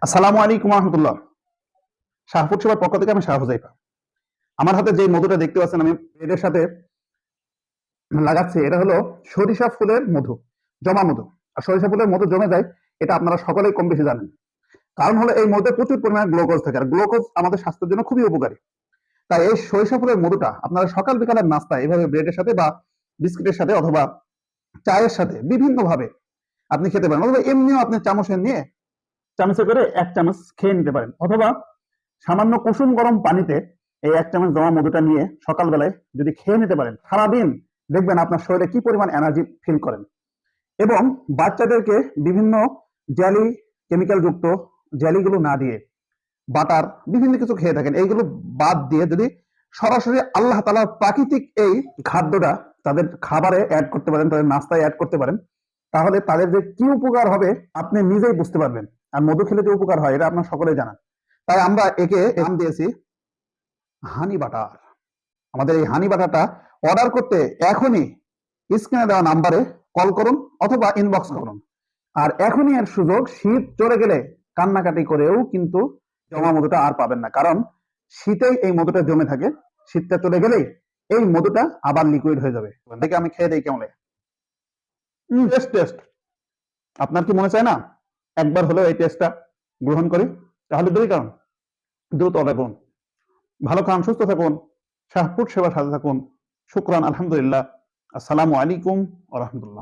আসসালামু আলাইকুম রহমতুল্লাহ। শাহপুর সেবার পক্ষ থেকে আমি শাহ হুজাইফা। আমার হাতে যে মধুটা দেখতে পাচ্ছেন আমি এদের সাথে লাগাচ্ছি, এটা হলো সরিষা ফুলের মধু, জমা মধু। আর সরিষা ফুলের মধু জমে যায়, এটা আপনারা সকলেই কম বেশি জানেন। কারণ হলো এই মধ্যে প্রচুর পরিমাণে গ্লুকোজ থাকে, আর গ্লুকোজ আমাদের স্বাস্থ্যের জন্য খুবই উপকারী। তাই এই সরিষা ফুলের মধুটা আপনারা সকাল বিকালের নাস্তায় এভাবে ব্রেডের সাথে বা বিস্কিটের সাথে অথবা চায়ের সাথে বিভিন্ন ভাবে আপনি খেতে পারেন, অথবা এমনিও আপনি চামচে করে 1 চামচ খেয়ে নিতে পারেন, অথবা সামান্য কুসুম গরম পানিতে এই 1 চামচ জমা মধুটা নিয়ে সকালবেলায় যদি খেয়ে নিতে পারেন, সারাদিন দেখবেন আপনার শরীরে কি পরিমাণ এনার্জি ফিল করেন। এবং বাচ্চাদেরকে বিভিন্ন জেলি, কেমিক্যাল যুক্ত জেলিগুলো না দিয়ে বাটার বিভিন্ন কিছু খেয়ে থাকেন, এইগুলো বাদ দিয়ে যদি সরাসরি আল্লাহ তাআলার প্রাকৃতিক এই খাদ্যটা তাদের খাবারে অ্যাড করতে পারেন, তাদের নাস্তায় অ্যাড করতে পারেন, তাহলে তাদের যে কি উপকার হবে আপনি নিজেই বুঝতে পারবেন। আর মধু খেলে যে উপকার হয় এটা আপনার সকলেই জানেন। তাই আমরা একে নাম দিয়েছি হানি বাটার। আমাদের এই হানি বাটারটা অর্ডার করতে এখনই স্ক্রিনে দেওয়া নাম্বারে কল করুন অথবা ইনবক্স করুন। আর এখনই এর সুযোগ, শীত চলে গেলে কান্নাকাটি করেও কিন্তু জমা মধুটা আর পাবেন না, কারণ শীতেই এই মধুটা জমে থাকে। শীতটা চলে গেলেই এই মধুটা আবার লিকুইড হয়ে যাবে। দেখে আমি খেয়ে দিই কেমন লাগে। টেস্ট টেস্ট আপনার কি মনে চায় না একবার হলেও এই টেস্টটা গ্রহণ করি? তাহলে দেরি কারণ, দ্রুত অর্ডার করুন। ভালো খান, সুস্থ থাকুন, শাহপুর সেবার সাথে থাকুন। শুকরান, আলহামদুলিল্লাহ। আসসালামু আলাইকুম ওয়া রাহমাতুল্লাহ।